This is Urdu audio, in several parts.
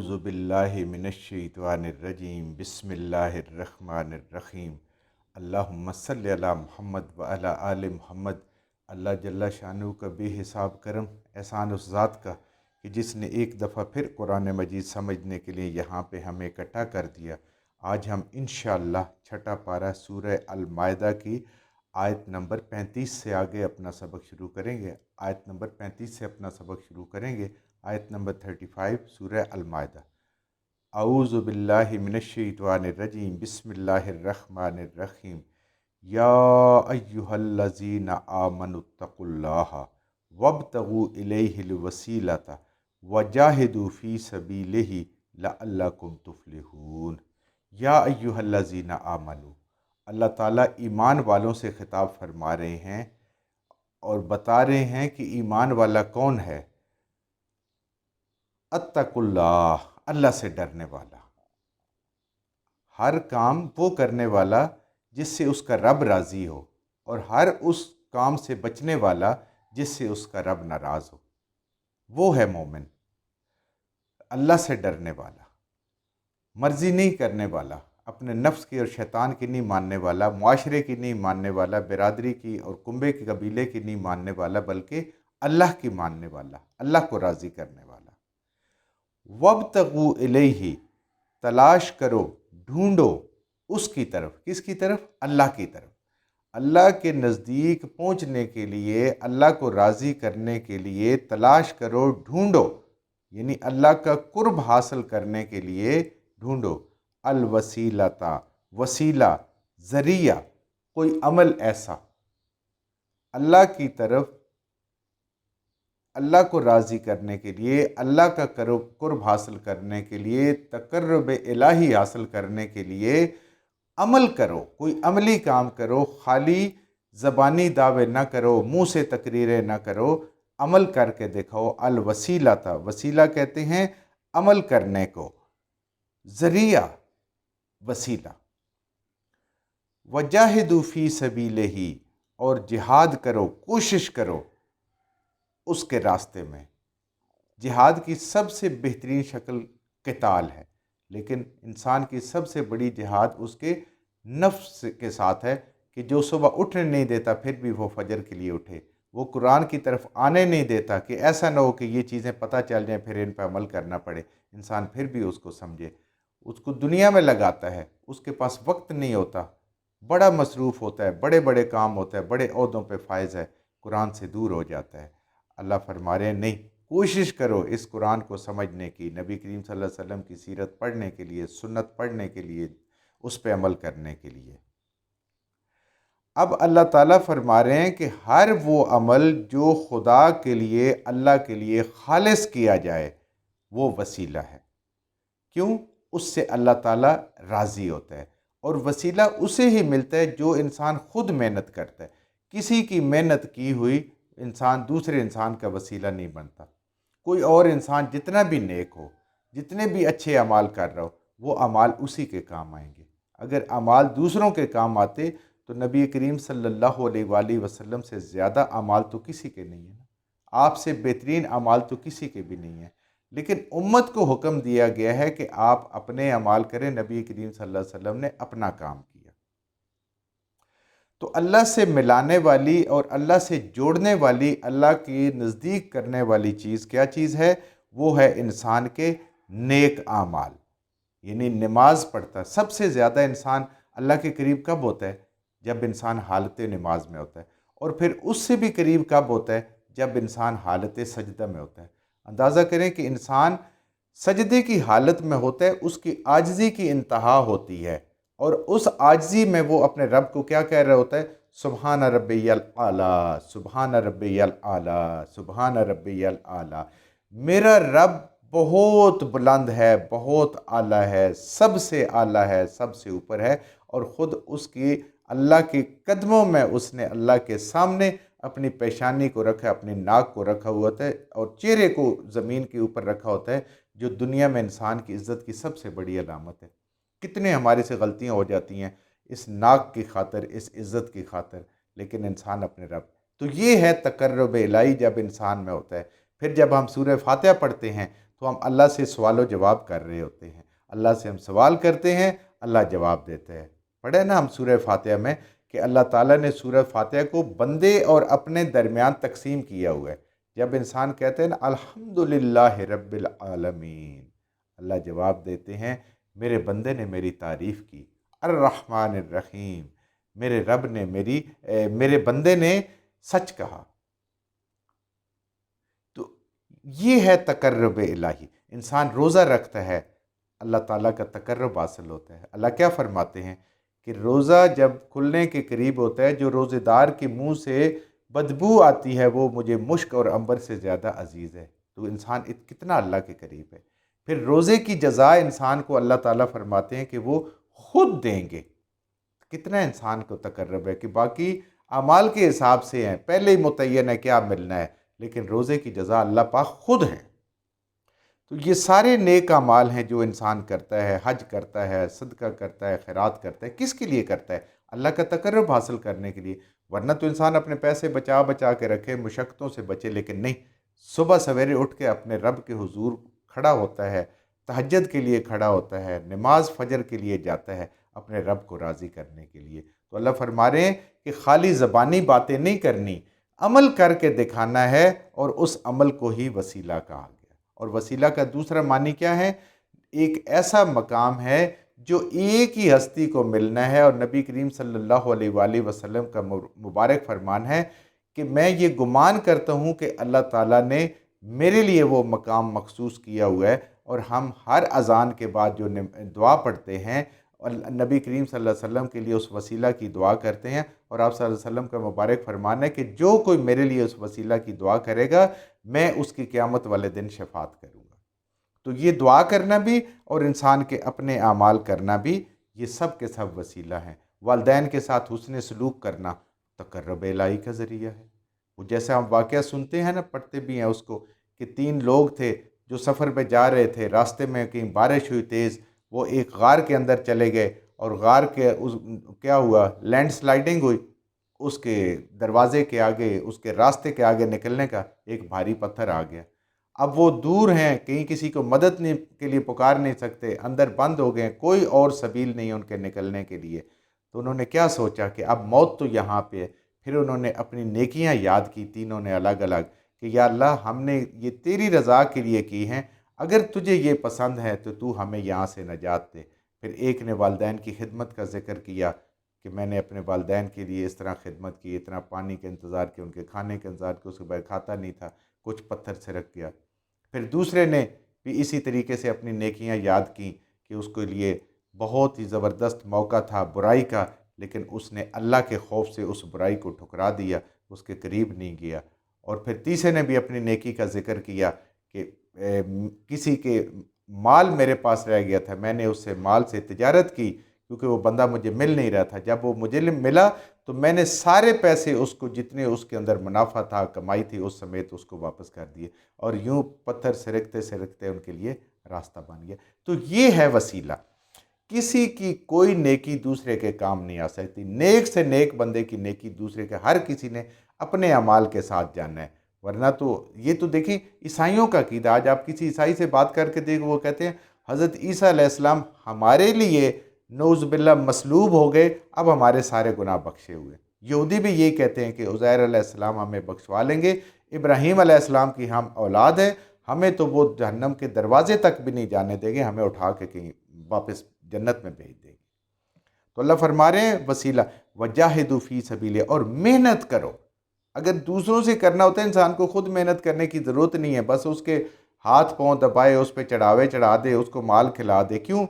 اعوذ باللہ من الشیطان الرجیم بسم اللہ الرحمن الرحیم اللہم صلی علی محمد وعلی آل محمد۔ اللہ جل شانہ کا بے حساب کرم احسان اس ذات کا کہ جس نے ایک دفعہ پھر قرآن مجید سمجھنے کے لیے یہاں پہ ہمیں اکٹھا کر دیا۔ آج ہم انشاءاللہ چھٹا پارہ سورہ المائدہ کی آیت نمبر 35 سے آگے اپنا سبق شروع کریں گے۔ آیت نمبر 35 سے اپنا سبق شروع کریں گے۔ آیت نمبر 35 سورہ المائدہ۔ اعوذ باللہ من الشیطان الرجیم بسم اللہ الرحمن الرحیم یا ایہا الذین آمنوا اتقوا اللہ وابتغوا الیہ الوسیلۃ وجاہدوا فی سبیلہ لعلکم تفلحون۔ یا ایہا الذین آمنوا، اللہ تعالیٰ ایمان والوں سے خطاب فرما رہے ہیں اور بتا رہے ہیں کہ ایمان والا کون ہے۔ اتقوا اللہ، اللہ سے ڈرنے والا، ہر کام وہ کرنے والا جس سے اس کا رب راضی ہو، اور ہر اس کام سے بچنے والا جس سے اس کا رب ناراض ہو، وہ ہے مومن۔ اللہ سے ڈرنے والا، مرضی نہیں کرنے والا، اپنے نفس کی اور شیطان کی نہیں ماننے والا، معاشرے کی نہیں ماننے والا، برادری کی اور کنبے کی قبیلے کی نہیں ماننے والا، بلکہ اللہ کی ماننے والا، اللہ کو راضی کرنے والا۔ وابتغوا الیہ، تلاش کرو، ڈھونڈو اس کی طرف، کس کی طرف؟ اللہ کی طرف۔ اللہ کے نزدیک پہنچنے کے لیے، اللہ کو راضی کرنے کے لیے تلاش کرو، ڈھونڈو، یعنی اللہ کا قرب حاصل کرنے کے لیے ڈھونڈو۔ الوسیلۃ، وسیلہ، ذریعہ، کوئی عمل ایسا اللہ کی طرف، اللہ کو راضی کرنے کے لیے، اللہ کا قرب حاصل کرنے کے لیے، تقرب الہی حاصل کرنے کے لیے عمل کرو، کوئی عملی کام کرو، خالی زبانی دعوے نہ کرو، منہ سے تقریریں نہ کرو، عمل کر کے دکھاؤ۔ الوسیلہ تھا، وسیلہ کہتے ہیں عمل کرنے کو، ذریعہ، وسیلہ۔ وجاہدوا فی سبیلہ، اور جہاد کرو، کوشش کرو اس کے راستے میں۔ جہاد کی سب سے بہترین شکل قتال ہے، لیکن انسان کی سب سے بڑی جہاد اس کے نفس کے ساتھ ہے کہ جو صبح اٹھنے نہیں دیتا پھر بھی وہ فجر کے لیے اٹھے، وہ قرآن کی طرف آنے نہیں دیتا کہ ایسا نہ ہو کہ یہ چیزیں پتہ چل جائیں پھر ان پہ عمل کرنا پڑے، انسان پھر بھی اس کو سمجھے، اس کو دنیا میں لگاتا ہے، اس کے پاس وقت نہیں ہوتا، بڑا مصروف ہوتا ہے، بڑے بڑے کام ہوتا ہے، بڑے عہدوں پہ فائز ہے، قرآن سے دور ہو جاتا ہے۔ اللہ فرما رہے ہیں نہیں، کوشش کرو اس قرآن کو سمجھنے کی، نبی کریم صلی اللہ علیہ وسلم کی سیرت پڑھنے کے لیے، سنت پڑھنے کے لیے، اس پہ عمل کرنے کے لیے۔ اب اللہ تعالیٰ فرما رہے ہیں کہ ہر وہ عمل جو خدا کے لیے، اللہ کے لیے خالص کیا جائے وہ وسیلہ ہے۔ کیوں؟ اس سے اللہ تعالیٰ راضی ہوتا ہے، اور وسیلہ اسے ہی ملتا ہے جو انسان خود محنت کرتا ہے۔ کسی کی محنت کی ہوئی انسان دوسرے انسان کا وسیلہ نہیں بنتا۔ کوئی اور انسان جتنا بھی نیک ہو، جتنے بھی اچھے اعمال کر رہا ہو، وہ اعمال اسی کے کام آئیں گے۔ اگر اعمال دوسروں کے کام آتے تو نبی کریم صلی اللہ علیہ وآلہ وسلم سے زیادہ اعمال تو کسی کے نہیں ہیں، آپ سے بہترین اعمال تو کسی کے بھی نہیں ہیں، لیکن امت کو حکم دیا گیا ہے کہ آپ اپنے اعمال کریں، نبی کریم صلی اللہ علیہ وسلم نے اپنا کام کیا۔ تو اللہ سے ملانے والی اور اللہ سے جوڑنے والی، اللہ کے نزدیک کرنے والی چیز کیا چیز ہے؟ وہ ہے انسان کے نیک اعمال، یعنی نماز پڑھتا۔ سب سے زیادہ انسان اللہ کے قریب کب ہوتا ہے؟ جب انسان حالت نماز میں ہوتا ہے، اور پھر اس سے بھی قریب کب ہوتا ہے؟ جب انسان حالت سجدہ میں ہوتا ہے۔ اندازہ کریں کہ انسان سجدے کی حالت میں ہوتا ہے، اس کی عاجزی کی انتہا ہوتی ہے، اور اس عاجزی میں وہ اپنے رب کو کیا کہہ رہا ہوتا ہے؟ سبحان ربی الاعلیٰ، سبحان ربی الاعلیٰ، سبحان ربی الاعلیٰ، میرا رب بہت بلند ہے، بہت اعلیٰ ہے، سب سے اعلیٰ ہے، سب سے اوپر ہے، اور خود اس کی اللہ کے قدموں میں اس نے اللہ کے سامنے اپنی پیشانی کو رکھا، اپنی ناک کو رکھا ہوا ہوتا ہے، اور چہرے کو زمین کے اوپر رکھا ہوتا ہے، جو دنیا میں انسان کی عزت کی سب سے بڑی علامت ہے۔ کتنے ہمارے سے غلطیاں ہو جاتی ہیں اس ناک کی خاطر، اس عزت کی خاطر، لیکن انسان اپنے رب، تو یہ ہے تقرب الہی جب انسان میں ہوتا ہے۔ پھر جب ہم سورہ فاتحہ پڑھتے ہیں تو ہم اللہ سے سوال و جواب کر رہے ہوتے ہیں، اللہ سے ہم سوال کرتے ہیں، اللہ جواب دیتے ہیں۔ پڑھے نا ہم سورہ فاتحہ میں کہ اللہ تعالیٰ نے سورہ فاتحہ کو بندے اور اپنے درمیان تقسیم کیا ہوا ہے۔ جب انسان کہتے ہیں نا الحمدللہ رب العالمین، اللہ جواب دیتے ہیں میرے بندے نے میری تعریف کی، الرحمن الرحیم، میرے رب نے میرے بندے نے سچ کہا۔ تو یہ ہے تقرب الہی۔ انسان روزہ رکھتا ہے، اللہ تعالیٰ کا تقرب حاصل ہوتا ہے۔ اللہ کیا فرماتے ہیں کہ روزہ جب کھلنے کے قریب ہوتا ہے، جو روزے دار کے منہ سے بدبو آتی ہے وہ مجھے مشک اور عنبر سے زیادہ عزیز ہے۔ تو انسان کتنا اللہ کے قریب ہے۔ پھر روزے کی جزا انسان کو اللہ تعالیٰ فرماتے ہیں کہ وہ خود دیں گے۔ کتنا انسان کو تقرب ہے کہ باقی اعمال کے حساب سے ہیں، پہلے ہی متعین ہے کیا ملنا ہے، لیکن روزے کی جزا اللہ پاک خود ہیں۔ تو یہ سارے نیک اعمال ہیں جو انسان کرتا ہے، حج کرتا ہے، صدقہ کرتا ہے، خیرات کرتا ہے، کس کے لیے کرتا ہے؟ اللہ کا تقرب حاصل کرنے کے لیے۔ ورنہ تو انسان اپنے پیسے بچا بچا کے رکھے، مشقتوں سے بچے، لیکن نہیں، صبح سویرے اٹھ کے اپنے رب کے حضور کھڑا ہوتا ہے، تہجد کے لیے کھڑا ہوتا ہے، نماز فجر کے لیے جاتا ہے، اپنے رب کو راضی کرنے کے لیے۔ تو اللہ فرما رہے ہیں کہ خالی زبانی باتیں نہیں کرنی، عمل کر کے دکھانا ہے، اور اس عمل کو ہی وسیلہ کہا گیا۔ اور وسیلہ کا دوسرا معنی کیا ہے؟ ایک ایسا مقام ہے جو ایک ہی ہستی کو ملنا ہے، اور نبی کریم صلی اللہ علیہ وآلہ وسلم کا مبارک فرمان ہے کہ میں یہ گمان کرتا ہوں کہ اللہ تعالیٰ نے میرے لیے وہ مقام مخصوص کیا ہوا ہے، اور ہم ہر اذان کے بعد جو دعا پڑھتے ہیں اور نبی کریم صلی اللہ علیہ وسلم کے لیے اس وسیلہ کی دعا کرتے ہیں، اور آپ صلی اللہ علیہ وسلم کا مبارک فرمان ہے کہ جو کوئی میرے لیے اس وسیلہ کی دعا کرے گا میں اس کی قیامت والے دن شفاعت کروں گا۔ تو یہ دعا کرنا بھی اور انسان کے اپنے اعمال کرنا بھی، یہ سب کے سب وسیلہ ہیں۔ والدین کے ساتھ حسن سلوک کرنا تقرب الہی کا ذریعہ ہے۔ وہ جیسے ہم واقعہ سنتے ہیں نا، پڑھتے بھی ہیں اس کو، کہ 3 لوگ تھے جو سفر پہ جا رہے تھے، راستے میں کہیں بارش ہوئی تیز، وہ ایک غار کے اندر چلے گئے، اور غار کے کیا ہوا، لینڈ سلائڈنگ ہوئی، اس کے دروازے کے آگے، اس کے راستے کے آگے نکلنے کا ایک بھاری پتھر آ گیا۔ اب وہ دور ہیں، کہیں کسی کو مدد کے لیے پکار نہیں سکتے، اندر بند ہو گئے، کوئی اور سبیل نہیں ان کے نکلنے کے لیے۔ تو انہوں نے کیا سوچا کہ اب موت تو یہاں پہ ہے۔ پھر انہوں نے اپنی نیکیاں یاد کی، تینوں نے الگ الگ، کہ یا اللہ ہم نے یہ تیری رضا کے لیے کی ہیں، اگر تجھے یہ پسند ہے تو تو ہمیں یہاں سے نجات دے۔ پھر ایک نے والدین کی خدمت کا ذکر کیا کہ میں نے اپنے والدین کے لیے اس طرح خدمت کی، اتنا پانی کا انتظار کیا، ان کے کھانے کا انتظار کیا، اس کے بعد کھاتا نہیں تھا، کچھ پتھر سے رکھ گیا۔ پھر دوسرے نے بھی اسی طریقے سے اپنی نیکیاں یاد کیں کہ اس کے لیے بہت ہی زبردست موقع تھا برائی کا، لیکن اس نے اللہ کے خوف سے اس برائی کو ٹھکرا دیا، اس کے قریب نہیں گیا۔ اور پھر تیسرے نے بھی اپنی نیکی کا ذکر کیا کہ کسی کے مال میرے پاس رہ گیا تھا، میں نے اس سے مال سے تجارت کی کیونکہ وہ بندہ مجھے مل نہیں رہا تھا، جب وہ مجھے ملا تو میں نے سارے پیسے اس کو جتنے اس کے اندر منافع تھا، کمائی تھی، اس سمیت اس کو واپس کر دیے، اور یوں پتھر سرکتے سرکتے ان کے لیے راستہ بن گیا۔ تو یہ ہے وسیلہ۔ کسی کی کوئی نیکی دوسرے کے کام نہیں آ سکتی، نیک سے نیک بندے کی نیکی دوسرے کے، ہر کسی نے اپنے اعمال کے ساتھ جاننا ہے۔ ورنہ تو یہ تو دیکھیں عیسائیوں کا عقیدہ، آج آپ کسی عیسائی سے بات کر کے دیکھ، وہ کہتے ہیں حضرت عیسیٰ علیہ السلام ہمارے لیے نعوذ باللہ مصلوب ہو گئے، اب ہمارے سارے گناہ بخشے ہوئے۔ یہودی بھی یہی کہتے ہیں کہ عزیر علیہ السلام ہمیں بخشوا لیں گے، ابراہیم علیہ السلام کی ہم اولاد ہیں، ہمیں تو وہ جہنم کے دروازے تک بھی نہیں جانے دیں گے، ہمیں اٹھا کے کہیں واپس جنت میں بھیج دیں گے۔ تو اللہ فرما رہے ہیں وسیلہ وجاہدوا فی سبیلہ، اور محنت کرو۔ اگر دوسروں سے کرنا ہوتا ہے انسان کو خود محنت کرنے کی ضرورت نہیں ہے، بس اس کے ہاتھ پاؤں دبائے، اس پہ چڑھاوے چڑھا دے، اس کو مال کھلا دے۔ کیوں؟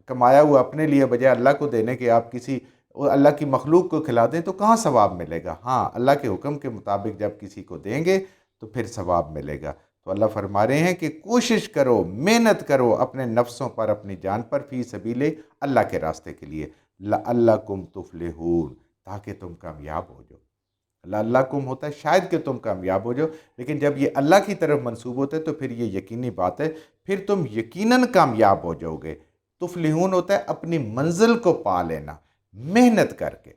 کمایا ہوا اپنے لیے بجائے اللہ کو دینے کے آپ کسی اللہ کی مخلوق کو کھلا دیں تو کہاں ثواب ملے گا؟ ہاں، اللہ کے حکم کے مطابق جب کسی کو دیں گے تو پھر ثواب ملے گا۔ تو اللہ فرما رہے ہیں کہ کوشش کرو، محنت کرو اپنے نفسوں پر، اپنی جان پر، فی سبیل اللہ کے راستے کے لیے، لعلکم تفلحون، تاکہ تم کامیاب ہو جاؤ۔ لعلکم ہوتا ہے شاید کہ تم کامیاب ہو جاؤ، لیکن جب یہ اللہ کی طرف منسوب ہوتا ہے تو پھر یہ یقینی بات ہے، پھر تم یقیناً کامیاب ہو جاؤ گے۔ تفلحون ہوتا ہے اپنی منزل کو پا لینا، محنت کر کے۔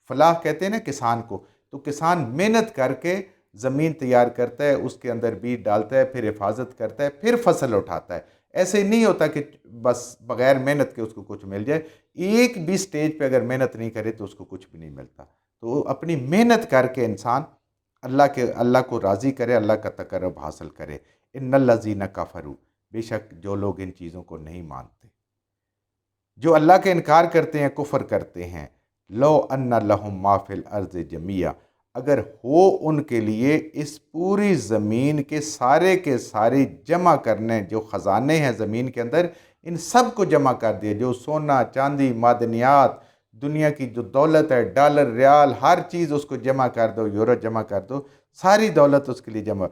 فلاح کہتے ہیں نا کسان کو، تو کسان محنت کر کے زمین تیار کرتا ہے، اس کے اندر بیج ڈالتا ہے، پھر حفاظت کرتا ہے، پھر فصل اٹھاتا ہے۔ ایسے نہیں ہوتا کہ بس بغیر محنت کے اس کو کچھ مل جائے، ایک بھی سٹیج پہ اگر محنت نہیں کرے تو اس کو کچھ بھی نہیں ملتا۔ تو اپنی محنت کر کے انسان اللہ کو راضی کرے، اللہ کا تقرب حاصل کرے۔ ان الذین کفروا، بے شک جو لوگ ان چیزوں کو نہیں مانتے، جو اللہ کا انکار کرتے ہیں، کفر کرتے ہیں، لو ان لہم ما فی الارض جمیعا، اگر ہو ان کے لیے اس پوری زمین کے سارے جمع کرنے، جو خزانے ہیں زمین کے اندر، ان سب کو جمع کر دیا، جو سونا چاندی معدنیات، دنیا کی جو دولت ہے، ڈالر ریال، ہر چیز اس کو جمع کر دو، یورو جمع کر دو، ساری دولت اس کے لیے جمع،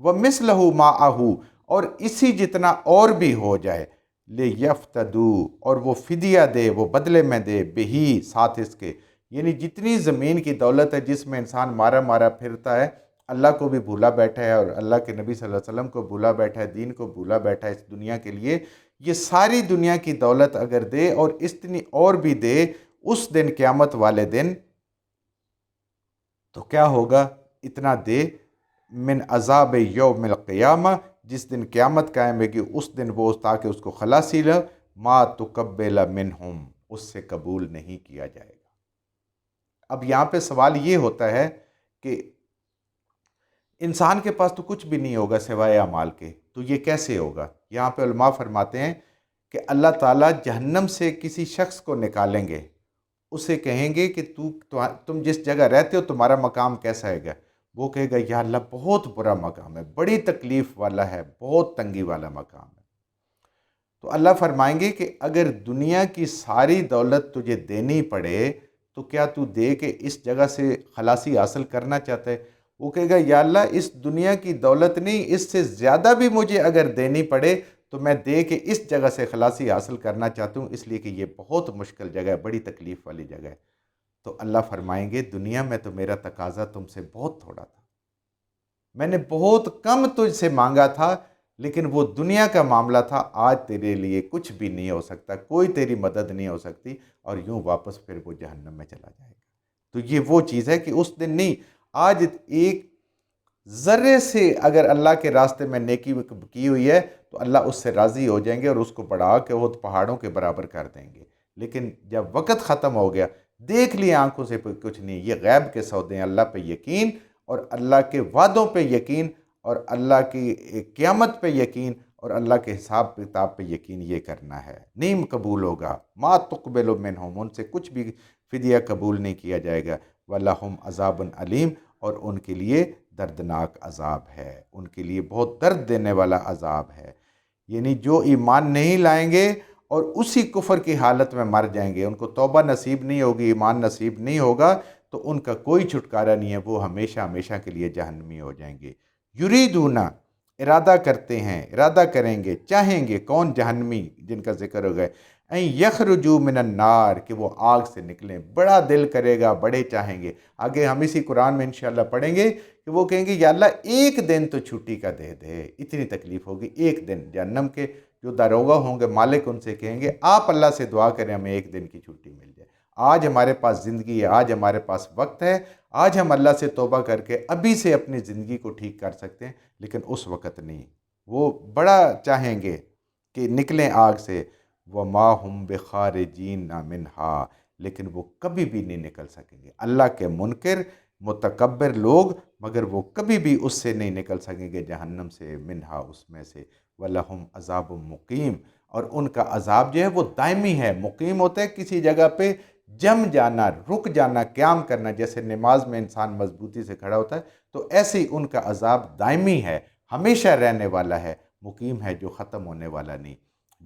وَمِثْلَهُ مَعَهُ، اور اسی جتنا اور بھی ہو جائے، لِيَفْتَدُوا، اور وہ فدیہ دے، وہ بدلے میں دے، بہی، ساتھ اس کے، یعنی جتنی زمین کی دولت ہے جس میں انسان مارا مارا پھرتا ہے، اللہ کو بھی بھولا بیٹھا ہے اور اللہ کے نبی صلی اللہ علیہ وسلم کو بھولا بیٹھا ہے، دین کو بھولا بیٹھا ہے اس دنیا کے لیے، یہ ساری دنیا کی دولت اگر دے اور اتنی اور بھی دے اس دن، قیامت والے دن، تو کیا ہوگا؟ اتنا دے، من عذاب یوم القیامہ، جس دن قیامت قائم ہوگی اس دن وہ، تاکہ اس کو خلاصی لے، ما تقبل منہم، اس سے قبول نہیں کیا جائے گا۔ اب یہاں پہ سوال یہ ہوتا ہے کہ انسان کے پاس تو کچھ بھی نہیں ہوگا سوائے اعمال کے، تو یہ کیسے ہوگا؟ یہاں پہ علماء فرماتے ہیں کہ اللہ تعالیٰ جہنم سے کسی شخص کو نکالیں گے، اسے کہیں گے کہ تم جس جگہ رہتے ہو تمہارا مقام کیسا ہے گا؟ وہ کہے گا یا اللہ بہت برا مقام ہے، بڑی تکلیف والا ہے، بہت تنگی والا مقام ہے۔ تو اللہ فرمائیں گے کہ اگر دنیا کی ساری دولت تجھے دینی پڑے تو کیا تو دے کے اس جگہ سے خلاصی حاصل کرنا چاہتا ہے؟ وہ کہے گا یا اللہ اس دنیا کی دولت نہیں، اس سے زیادہ بھی مجھے اگر دینی پڑے تو میں دے کے اس جگہ سے خلاصی حاصل کرنا چاہتا ہوں، اس لیے کہ یہ بہت مشکل جگہ ہے، بڑی تکلیف والی جگہ ہے۔ تو اللہ فرمائیں گے دنیا میں تو میرا تقاضا تم سے بہت تھوڑا تھا، میں نے بہت کم تجھ سے مانگا تھا، لیکن وہ دنیا کا معاملہ تھا، آج تیرے لیے کچھ بھی نہیں ہو سکتا، کوئی تیری مدد نہیں ہو سکتی، اور یوں واپس پھر وہ جہنم میں چلا جائے گا۔ تو یہ وہ چیز ہے کہ اس دن نہیں، آج ایک ذرے سے اگر اللہ کے راستے میں نیکی کی ہوئی ہے تو اللہ اس سے راضی ہو جائیں گے اور اس کو بڑھا کے وہ پہاڑوں کے برابر کر دیں گے۔ لیکن جب وقت ختم ہو گیا، دیکھ لیا آنکھوں سے کچھ نہیں، یہ غیب کے سودے ہیں، اللہ پہ یقین اور اللہ کے وعدوں پہ یقین اور اللہ کی قیامت پہ یقین اور اللہ کے حساب کتاب پہ یقین، یہ کرنا ہے، نہیں قبول ہوگا۔ ما تقبل منہم، ان سے کچھ بھی فدیہ قبول نہیں کیا جائے گا۔ وَلَهُمْ عَذَابٌ علیم، اور ان کے لیے دردناک عذاب ہے، ان کے لیے بہت درد دینے والا عذاب ہے۔ یعنی جو ایمان نہیں لائیں گے اور اسی کفر کی حالت میں مر جائیں گے، ان کو توبہ نصیب نہیں ہوگی، ایمان نصیب نہیں ہوگا، تو ان کا کوئی چھٹکارا نہیں ہے، وہ ہمیشہ ہمیشہ کے لیے جہنمی ہو جائیں گے۔ یریدون، ارادہ کرتے ہیں، ارادہ کریں گے، چاہیں گے، کون؟ جہنمی جن کا ذکر ہو گئے، این یخرجوا من النار، کہ وہ آگ سے نکلیں، بڑا دل کرے گا، بڑے چاہیں گے۔ آگے ہم اسی قرآن میں انشاءاللہ پڑھیں گے کہ وہ کہیں گے یا اللہ ایک دن تو چھٹی کا دے دے، اتنی تکلیف ہوگی، ایک دن۔ جہنم کے جو داروغہ ہوں گے، مالک، ان سے کہیں گے آپ اللہ سے دعا کریں ہمیں ایک دن کی چھٹی مل جائے، آج ہمارے پاس زندگی ہے، آج ہمارے پاس وقت ہے، آج ہم اللہ سے توبہ کر کے ابھی سے اپنی زندگی کو ٹھیک کر سکتے ہیں، لیکن اس وقت نہیں۔ وہ بڑا چاہیں گے کہ نکلیں آگ سے، وَمَا هُمْ بِخَارِجِينَ مِنْهَا، لیکن وہ کبھی بھی نہیں نکل سکیں گے۔ اللہ کے منکر متکبر لوگ، مگر وہ کبھی بھی اس سے نہیں نکل سکیں گے، جہنم سے، منہا، اس میں سے۔ وَلَهُمْ عَذَابٌ مُقِيمٌ، اور ان کا عذاب جو ہے وہ دائمی ہے۔ مقیم ہوتا ہے کسی جگہ پہ جم جانا، رک جانا، قیام کرنا، جیسے نماز میں انسان مضبوطی سے کھڑا ہوتا ہے، تو ایسے ہی ان کا عذاب دائمی ہے، ہمیشہ رہنے والا ہے، مقیم ہے، جو ختم ہونے والا نہیں۔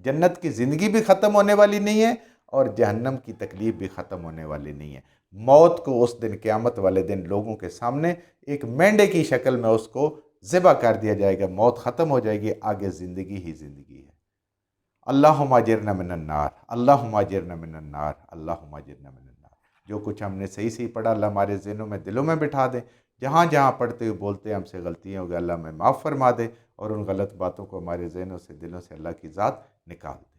جنت کی زندگی بھی ختم ہونے والی نہیں ہے اور جہنم کی تکلیف بھی ختم ہونے والی نہیں ہے۔ موت کو اس دن، قیامت والے دن، لوگوں کے سامنے ایک مینڈے کی شکل میں اس کو ذبح کر دیا جائے گا، موت ختم ہو جائے گی، آگے زندگی ہی زندگی ہے۔ اللہم اجرنا من النار، اللہم اجرنا من النار، اللہم اجرنا من النار۔ جو کچھ ہم نے صحیح صحیح پڑھا، اللہ ہمارے ذہنوں میں، دلوں میں بٹھا دے، جہاں جہاں پڑھتے ہوئے بولتے ہم سے غلطیاں ہو گئی، اللہ ہمیں معاف فرما دے، اور ان غلط باتوں کو ہمارے ذہنوں سے، دلوں سے اللہ کی ذات نکال دے۔